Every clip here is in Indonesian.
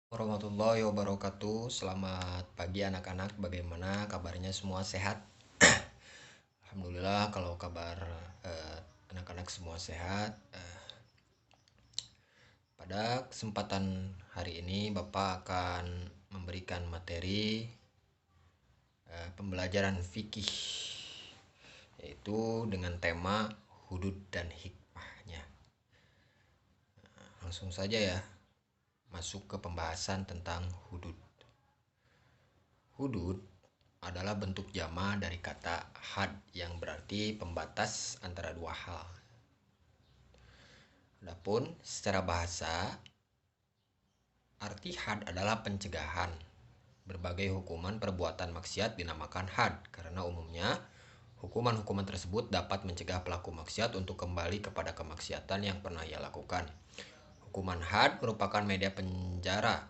Warahmatullahi wabarakatuh. Selamat pagi anak-anak. Bagaimana kabarnya, semua sehat? Alhamdulillah kalau kabar anak-anak semua sehat. Pada kesempatan hari ini Bapak akan memberikan materi pembelajaran fikih, yaitu dengan tema hudud dan hikmahnya. Langsung saja ya, masuk ke pembahasan tentang hudud. Hudud adalah bentuk jama dari kata had yang berarti pembatas antara dua hal. Adapun secara bahasa, arti had adalah pencegahan. Berbagai hukuman perbuatan maksiat dinamakan had karena umumnya hukuman-hukuman tersebut dapat mencegah pelaku maksiat untuk kembali kepada kemaksiatan yang pernah ia lakukan. Hukuman had merupakan media penjara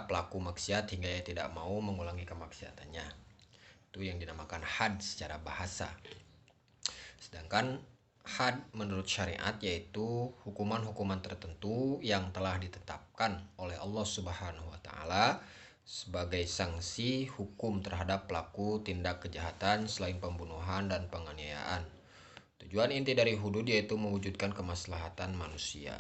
pelaku maksiat hingga ia tidak mau mengulangi kemaksiatannya. Itu yang dinamakan had secara bahasa. Sedangkan had menurut syariat yaitu hukuman-hukuman tertentu yang telah ditetapkan oleh Allah Subhanahu wa taala sebagai sanksi hukum terhadap pelaku tindak kejahatan selain pembunuhan dan penganiayaan. Tujuan inti dari hudud yaitu mewujudkan kemaslahatan manusia.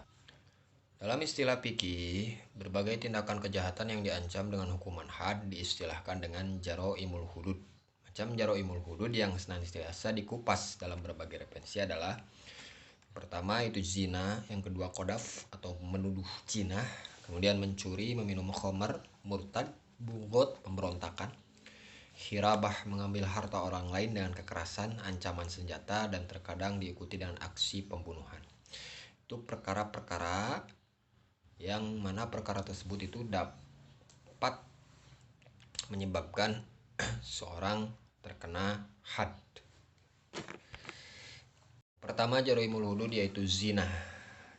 Dalam istilah fikih, berbagai tindakan kejahatan yang diancam dengan hukuman had diistilahkan dengan jaro'imul hudud. Macam jaro'imul hudud yang senantiasa dikupas dalam berbagai referensi adalah: pertama itu zina, yang kedua qadhaf atau menuduh zina, kemudian mencuri, meminum khamar, murtad, bughut, pemberontakan, hirabah, mengambil harta orang lain dengan kekerasan, ancaman senjata, dan terkadang diikuti dengan aksi pembunuhan. Itu perkara-perkara yang mana perkara tersebut itu dapat menyebabkan seorang terkena had. Pertama, jaroimul hudud yaitu zina.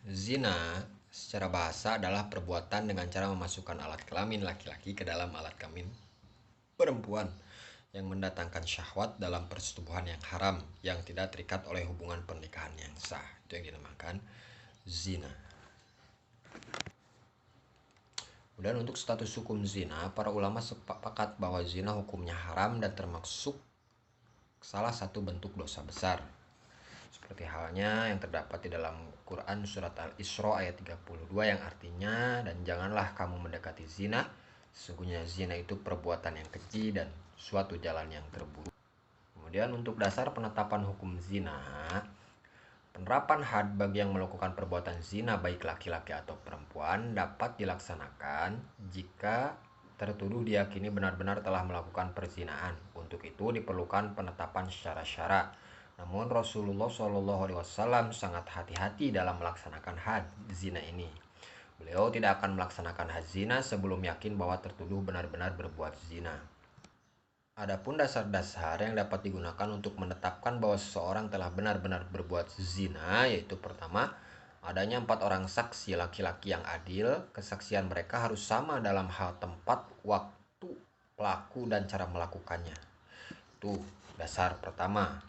Zina secara bahasa adalah perbuatan dengan cara memasukkan alat kelamin laki-laki ke dalam alat kelamin perempuan yang mendatangkan syahwat dalam persetubuhan yang haram yang tidak terikat oleh hubungan pernikahan yang sah. Itu yang dinamakan zina. Dan untuk status hukum zina, para ulama sepakat bahwa zina hukumnya haram dan termasuk salah satu bentuk dosa besar. Seperti halnya yang terdapat di dalam Quran surat Al-Isra ayat 32 yang artinya, dan janganlah kamu mendekati zina, sesungguhnya zina itu perbuatan yang keji dan suatu jalan yang terburuk. Kemudian untuk dasar penetapan hukum zina, penerapan had bagi yang melakukan perbuatan zina baik laki-laki atau perempuan dapat dilaksanakan jika tertuduh diyakini benar-benar telah melakukan perzinaan. Untuk itu diperlukan penetapan secara syara. Namun Rasulullah SAW sangat hati-hati dalam melaksanakan had zina ini. Beliau tidak akan melaksanakan had zina sebelum yakin bahwa tertuduh benar-benar berbuat zina. Adapun dasar-dasar yang dapat digunakan untuk menetapkan bahwa seseorang telah benar-benar berbuat zina, yaitu pertama, adanya 4 orang saksi laki-laki yang adil. Kesaksian mereka harus sama dalam hal tempat, waktu, pelaku, dan cara melakukannya. Itu dasar pertama.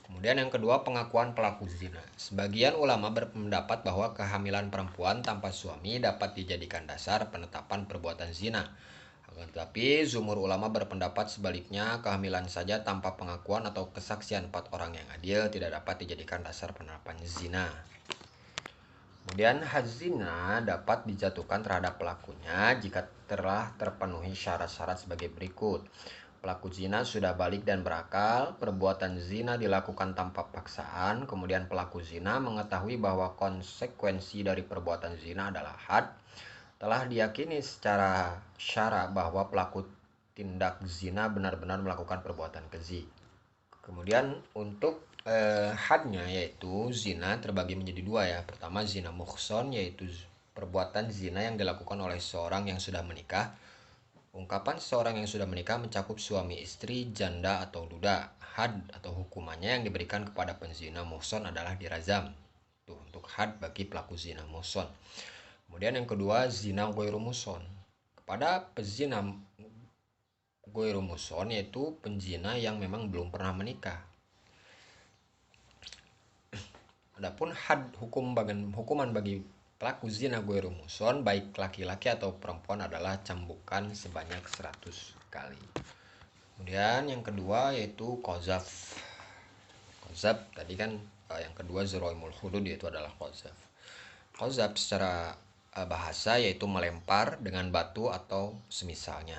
Kemudian yang kedua, pengakuan pelaku zina. Sebagian ulama berpendapat bahwa kehamilan perempuan tanpa suami dapat dijadikan dasar penetapan perbuatan zina. Tetapi jumhur ulama berpendapat sebaliknya, kehamilan saja tanpa pengakuan atau kesaksian 4 orang yang adil tidak dapat dijadikan dasar penetapan zina. Kemudian had zina dapat dijatuhkan terhadap pelakunya jika telah terpenuhi syarat-syarat sebagai berikut. Pelaku zina sudah balik dan berakal, perbuatan zina dilakukan tanpa paksaan, kemudian pelaku zina mengetahui bahwa konsekuensi dari perbuatan zina adalah had, telah diyakini secara syara bahwa pelaku tindak zina benar-benar melakukan perbuatan keji. Kemudian untuk hadnya yaitu zina terbagi menjadi 2 ya. Pertama, zina muhson, yaitu perbuatan zina yang dilakukan oleh seorang yang sudah menikah. Ungkapan seorang yang sudah menikah mencakup suami, istri, janda, atau duda. Had atau hukumannya yang diberikan kepada penzina muhson adalah dirajam. Tuh, untuk had bagi pelaku zina muhson. Kemudian yang kedua, zina ghairu muhson. Kepada pezina ghairu muhson yaitu penzina yang memang belum pernah menikah. Adapun had hukuman bagi pelaku zina ghairu muhson baik laki-laki atau perempuan adalah cambukan sebanyak 100 kali. Kemudian yang kedua yaitu qazaf. Qazaf tadi kan yang kedua zaraimul hudud, yaitu adalah qazaf. Qazaf secara bahasa yaitu melempar dengan batu atau semisalnya.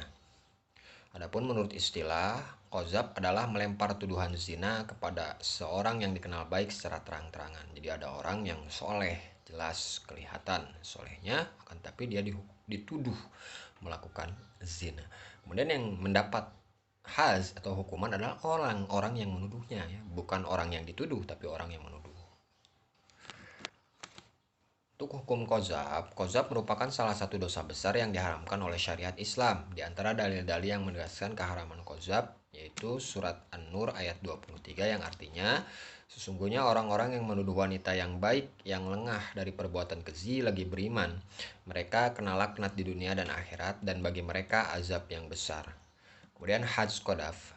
Adapun menurut istilah, qazaf adalah melempar tuduhan zina kepada seorang yang dikenal baik secara terang-terangan. Jadi ada orang yang soleh, jelas kelihatan solehnya, akan tapi dia dituduh melakukan zina. Kemudian yang mendapat haz atau hukuman adalah orang-orang yang menuduhnya, ya, bukan orang yang dituduh tapi orang yang menuduh. Untuk hukum qazaf merupakan salah satu dosa besar yang diharamkan oleh syariat Islam. Di antara dalil-dalil yang menegaskan keharaman qazaf yaitu surat An-Nur ayat 23 yang artinya, sesungguhnya orang-orang yang menuduh wanita yang baik, yang lengah dari perbuatan keji lagi beriman, mereka kena laknat di dunia dan akhirat, dan bagi mereka azab yang besar. Kemudian hajz qadaf.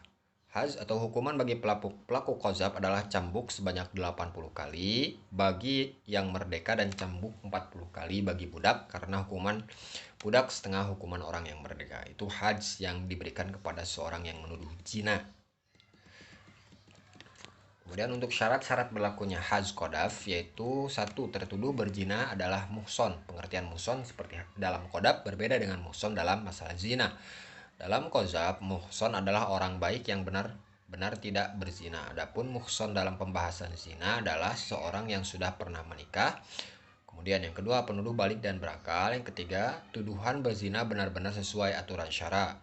Hajz atau hukuman bagi pelaku qazaf adalah cambuk sebanyak 80 kali bagi yang merdeka dan cambuk 40 kali bagi budak, karena hukuman budak setengah hukuman orang yang merdeka. Itu hajz yang diberikan kepada seorang yang menuduh zina. Kemudian untuk syarat-syarat berlakunya hajz qadaf yaitu 1. Tertuduh berzina adalah muhson. Pengertian muhson seperti dalam qadaf berbeda dengan muhson dalam masalah zina. Dalam qazaf, muhson adalah orang baik yang benar-benar tidak berzina. Adapun muhson dalam pembahasan zina adalah seorang yang sudah pernah menikah. Kemudian yang kedua, penuduh balik dan berakal. Yang ketiga, tuduhan berzina benar-benar sesuai aturan syara,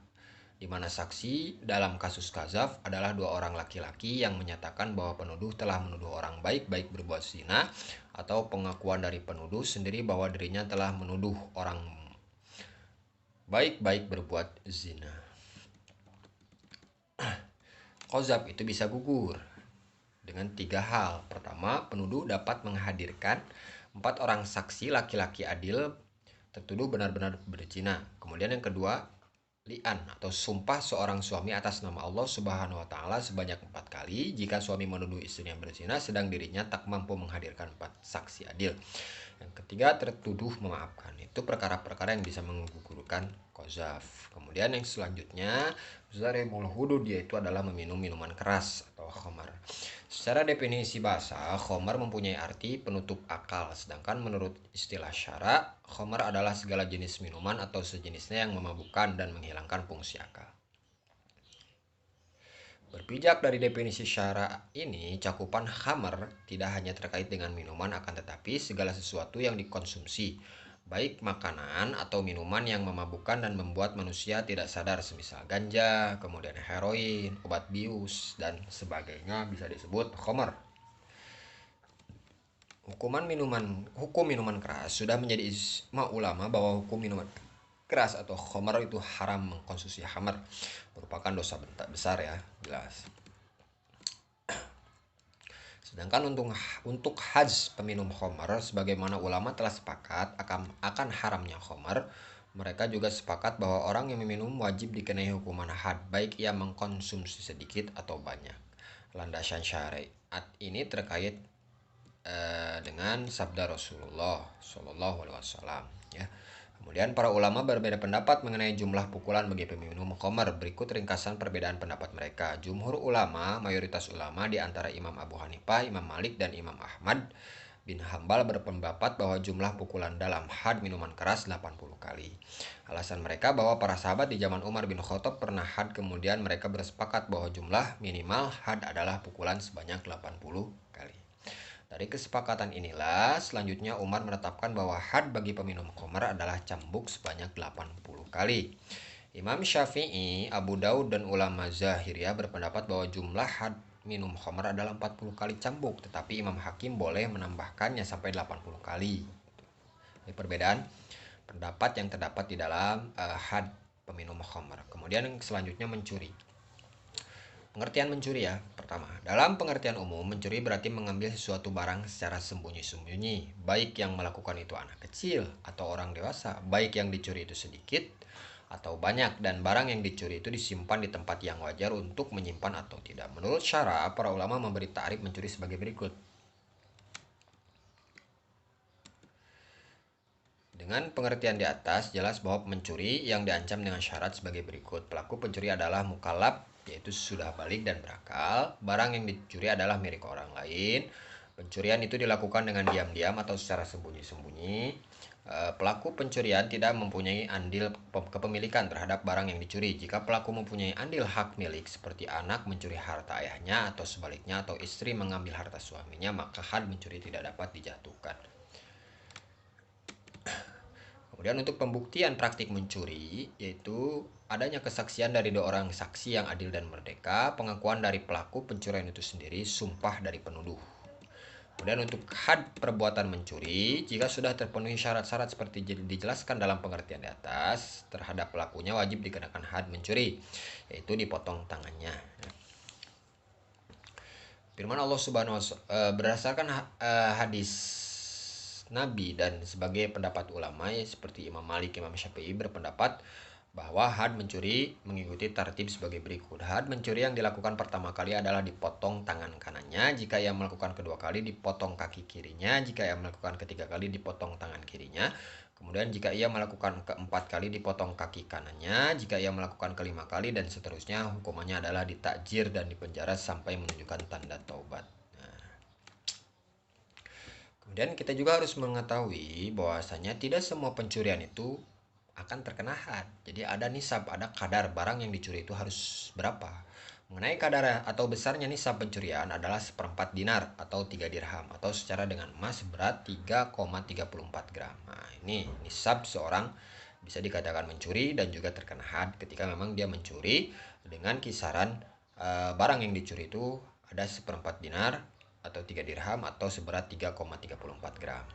di mana saksi dalam kasus qazaf adalah 2 orang laki-laki yang menyatakan bahwa penuduh telah menuduh orang baik-baik berbuat zina, atau pengakuan dari penuduh sendiri bahwa dirinya telah menuduh orang baik-baik berbuat zina. Qazaf itu bisa gugur dengan 3 hal. Pertama, penuduh dapat menghadirkan 4 orang saksi laki-laki adil tertuduh benar-benar berzina. Kemudian yang kedua, li'an atau sumpah seorang suami atas nama Allah Subhanahu wa taala sebanyak 4 kali jika suami menuduh istrinya berzina sedang dirinya tak mampu menghadirkan 4 saksi adil. Yang ketiga, tertuduh memaafkan. Itu perkara-perkara yang bisa menggugurkan qazaf. Kemudian yang selanjutnya, zaraimul hudud, yaitu adalah meminum minuman keras atau khamar. Secara definisi bahasa, khamar mempunyai arti penutup akal, sedangkan menurut istilah syara, khamar adalah segala jenis minuman atau sejenisnya yang memabukkan dan menghilangkan fungsi akal. Berpijak dari definisi syara ini, cakupan khamar tidak hanya terkait dengan minuman, akan tetapi segala sesuatu yang dikonsumsi, baik makanan atau minuman yang memabukkan dan membuat manusia tidak sadar, semisal ganja, kemudian heroin, obat bius, dan sebagainya bisa disebut khamar. Hukum minuman keras sudah menjadi ijma ulama bahwa hukum minuman keras atau khamar itu haram. Mengkonsumsi khamar merupakan dosa besar, ya, jelas. Sedangkan untuk hajz peminum khamar, sebagaimana ulama telah sepakat akan haramnya khamar, mereka juga sepakat bahwa orang yang meminum wajib dikenai hukuman had, baik ia mengkonsumsi sedikit atau banyak. Landasan syariat ini terkait dengan sabda Rasulullah Shallallahu Alaihi Wasallam, ya. Kemudian para ulama berbeda pendapat mengenai jumlah pukulan bagi peminum khamar. Berikut ringkasan perbedaan pendapat mereka. Jumhur ulama, mayoritas ulama di antara Imam Abu Hanifah, Imam Malik, dan Imam Ahmad bin Hambal berpendapat bahwa jumlah pukulan dalam had minuman keras 80 kali. Alasan mereka bahwa para sahabat di zaman Umar bin Khattab pernah had, kemudian mereka bersepakat bahwa jumlah minimal had adalah pukulan sebanyak 80 kali. Dari kesepakatan inilah selanjutnya Umar menetapkan bahwa had bagi peminum khamar adalah cambuk sebanyak 80 kali. Imam Syafi'i, Abu Daud, dan ulama Zahiriyah berpendapat bahwa jumlah had minum khamar adalah 40 kali cambuk, tetapi Imam Hakim boleh menambahkannya sampai 80 kali. Ini perbedaan pendapat yang terdapat di dalam had peminum khamar. Kemudian yang selanjutnya mencuri. Pengertian mencuri, ya. Pertama, dalam pengertian umum, mencuri berarti mengambil sesuatu barang secara sembunyi-sembunyi, baik yang melakukan itu anak kecil atau orang dewasa, baik yang dicuri itu sedikit atau banyak, dan barang yang dicuri itu disimpan di tempat yang wajar untuk menyimpan atau tidak. Menurut syara, para ulama memberi ta'rif mencuri sebagai berikut. Dengan pengertian di atas, jelas bahwa pencuri yang diancam dengan syarat sebagai berikut. Pelaku pencuri adalah mukallaf, yaitu sudah balik dan berakal. Barang yang dicuri adalah milik orang lain. Pencurian itu dilakukan dengan diam-diam atau secara sembunyi-sembunyi. Pelaku pencurian tidak mempunyai andil kepemilikan terhadap barang yang dicuri. Jika pelaku mempunyai andil hak milik, seperti anak mencuri harta ayahnya atau sebaliknya, atau istri mengambil harta suaminya, maka had mencuri tidak dapat dijatuhkan. Kemudian untuk pembuktian praktik mencuri, yaitu adanya kesaksian dari 2 orang saksi yang adil dan merdeka, pengakuan dari pelaku pencurian itu sendiri, sumpah dari penuduh. Kemudian untuk had perbuatan mencuri, jika sudah terpenuhi syarat-syarat seperti dijelaskan dalam pengertian di atas, terhadap pelakunya wajib dikenakan had mencuri, yaitu dipotong tangannya. Firman Allah Subhanahu wa Ta'ala berdasarkan hadis Nabi dan sebagai pendapat ulama seperti Imam Malik, Imam Syafi'i berpendapat bahwa had mencuri mengikuti tertib sebagai berikut. Had mencuri yang dilakukan pertama kali adalah dipotong tangan kanannya. Jika ia melakukan kedua kali, dipotong kaki kirinya. Jika ia melakukan ketiga kali, dipotong tangan kirinya. Kemudian jika ia melakukan keempat kali, dipotong kaki kanannya. Jika ia melakukan kelima kali dan seterusnya, hukumannya adalah ditakjir dan dipenjara sampai menunjukkan tanda taubat. Kemudian kita juga harus mengetahui bahwasanya tidak semua pencurian itu akan terkena had. Jadi ada nisab, ada kadar barang yang dicuri itu harus berapa. Mengenai kadar atau besarnya nisab pencurian adalah 1/4 dinar atau 3 dirham atau secara dengan emas berat 3,34 gram. Nah, ini nisab seorang bisa dikatakan mencuri dan juga terkena had ketika memang dia mencuri dengan kisaran barang yang dicuri itu ada 1/4 dinar atau 3 dirham atau seberat 3,34 gram.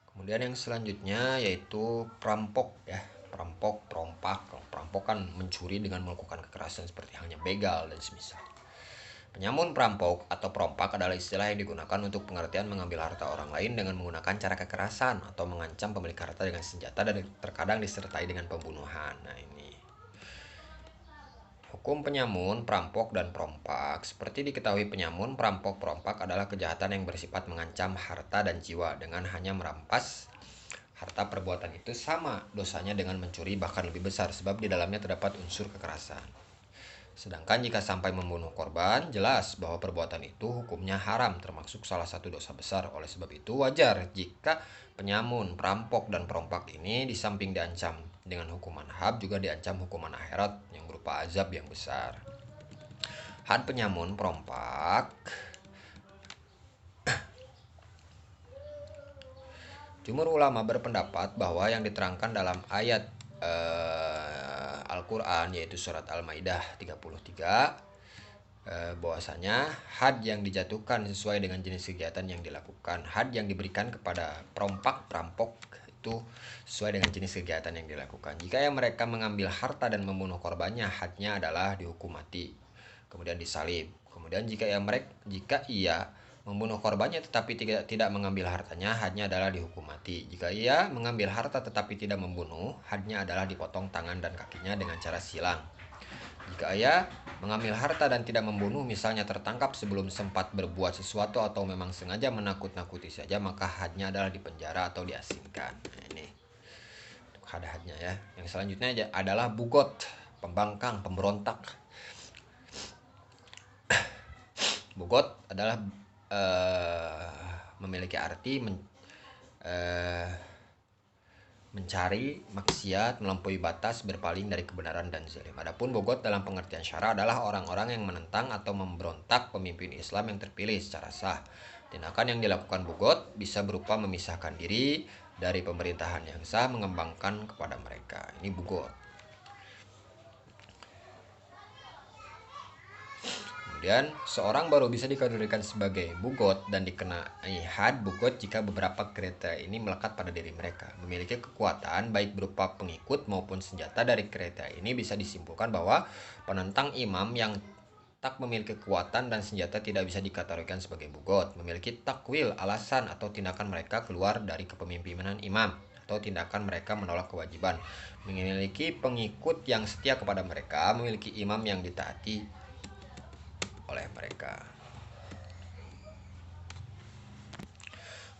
Kemudian yang selanjutnya yaitu perampok ya. Perampok, perompak. Perampok kan mencuri dengan melakukan kekerasan seperti halnya begal dan semisal. Penyamun perampok atau perompak adalah istilah yang digunakan untuk pengertian mengambil harta orang lain dengan menggunakan cara kekerasan atau mengancam pemilik harta dengan senjata dan terkadang disertai dengan pembunuhan. Nah, ini hukum penyamun, perampok, dan perompak. Seperti diketahui, penyamun, perampok, perompak adalah kejahatan yang bersifat mengancam harta dan jiwa dengan hanya merampas harta. Perbuatan itu sama dosanya dengan mencuri, bahkan lebih besar sebab di dalamnya terdapat unsur kekerasan. Sedangkan jika sampai membunuh korban, jelas bahwa perbuatan itu hukumnya haram, termasuk salah satu dosa besar. Oleh sebab itu wajar jika penyamun, perampok, dan perompak ini di samping diancam dengan hukuman had, juga diancam hukuman akhirat yang berupa azab yang besar. Had penyamun, perompak. Jumhur ulama berpendapat bahwa yang diterangkan dalam ayat Al-Quran yaitu surat Al-Maidah 33 bahwasanya had yang dijatuhkan sesuai dengan jenis kegiatan yang dilakukan. Had yang diberikan kepada perompak, perampok itu sesuai dengan jenis kegiatan yang dilakukan. Jika yang mereka mengambil harta dan membunuh korbannya, hadnya adalah dihukum mati, kemudian disalib. Kemudian jika ia membunuh korbannya tetapi tidak mengambil hartanya, hadnya adalah dihukum mati. Jika ia mengambil harta tetapi tidak membunuh, hadnya adalah dipotong tangan dan kakinya dengan cara silang. Jika ia mengambil harta dan tidak membunuh, misalnya tertangkap sebelum sempat berbuat sesuatu atau memang sengaja menakut-nakuti saja, maka hadnya adalah dipenjara atau diasingkan. Nah, ini hadnya ya. Yang selanjutnya adalah bugot, pembangkang, pemberontak. Bugot adalah memiliki arti mencari maksiat, melampaui batas, berpaling dari kebenaran dan zalim. Adapun bugot dalam pengertian syara adalah orang-orang yang menentang atau memberontak pemimpin Islam yang terpilih secara sah. Tindakan yang dilakukan bugot bisa berupa memisahkan diri dari pemerintahan yang sah, mengembangkan kepada mereka. Ini bugot. Kemudian seorang baru bisa dikategorikan sebagai bugot dan dikenai had bugot jika beberapa kriteria ini melekat pada diri mereka. Memiliki kekuatan baik berupa pengikut maupun senjata. Dari kriteria ini bisa disimpulkan bahwa penentang imam yang tak memiliki kekuatan dan senjata tidak bisa dikategorikan sebagai bugot. Memiliki takwil, alasan atau tindakan mereka keluar dari kepemimpinan imam atau tindakan mereka menolak kewajiban. Memiliki pengikut yang setia kepada mereka, memiliki imam yang ditaati oleh mereka.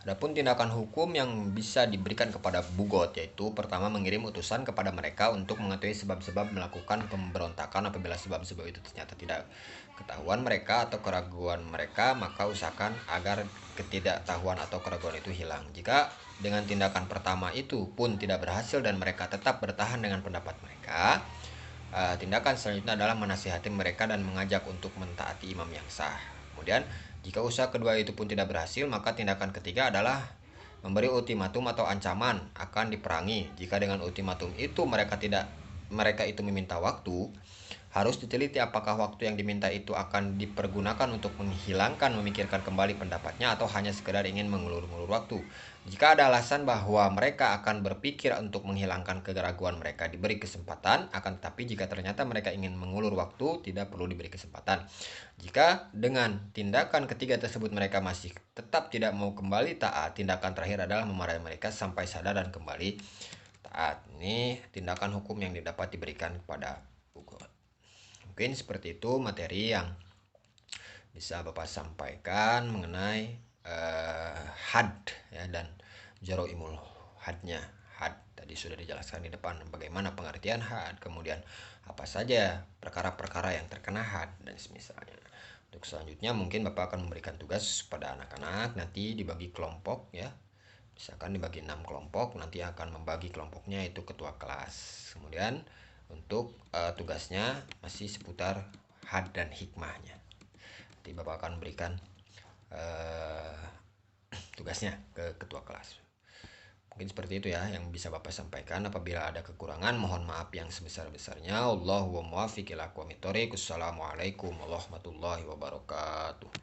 Adapun tindakan hukum yang bisa diberikan kepada bugot, yaitu pertama mengirim utusan kepada mereka untuk mengetahui sebab-sebab melakukan pemberontakan. Apabila sebab-sebab itu ternyata tidak ketahuan mereka atau keraguan mereka, maka usahakan agar ketidaktahuan atau keraguan itu hilang. Jika dengan tindakan pertama itu pun tidak berhasil dan mereka tetap bertahan dengan pendapat mereka, tindakan selanjutnya adalah menasihati mereka dan mengajak untuk mentaati imam yang sah. Kemudian jika usaha kedua itu pun tidak berhasil, maka tindakan ketiga adalah memberi ultimatum atau ancaman akan diperangi. Jika dengan ultimatum itu mereka itu meminta waktu, harus diteliti apakah waktu yang diminta itu akan dipergunakan untuk memikirkan kembali pendapatnya atau hanya sekedar ingin mengulur-ulur waktu. Jika ada alasan bahwa mereka akan berpikir untuk menghilangkan keraguan mereka, diberi kesempatan, akan tetapi jika ternyata mereka ingin mengulur waktu, tidak perlu diberi kesempatan. Jika dengan tindakan ketiga tersebut mereka masih tetap tidak mau kembali taat, tindakan terakhir adalah memarahi mereka sampai sadar dan kembali taat. Ini tindakan hukum yang dapat diberikan kepada bugot. Mungkin seperti itu materi yang bisa Bapak sampaikan mengenai had ya, dan jaroimul hadnya. Had tadi sudah dijelaskan di depan bagaimana pengertian had, kemudian apa saja perkara-perkara yang terkena had dan semisalnya. Untuk selanjutnya mungkin Bapak akan memberikan tugas pada anak-anak, nanti dibagi kelompok ya. Misalkan dibagi 6 kelompok, nanti akan membagi kelompoknya itu ketua kelas. Kemudian untuk tugasnya masih seputar had dan hikmahnya. Nanti Bapak akan berikan tugasnya ke ketua kelas. Mungkin seperti itu ya yang bisa Bapak sampaikan. Apabila ada kekurangan, mohon maaf yang sebesar-besarnya. Allahu muwaffiq ila aqwamit thoriq. Assalamualaikum warahmatullahi wabarakatuh.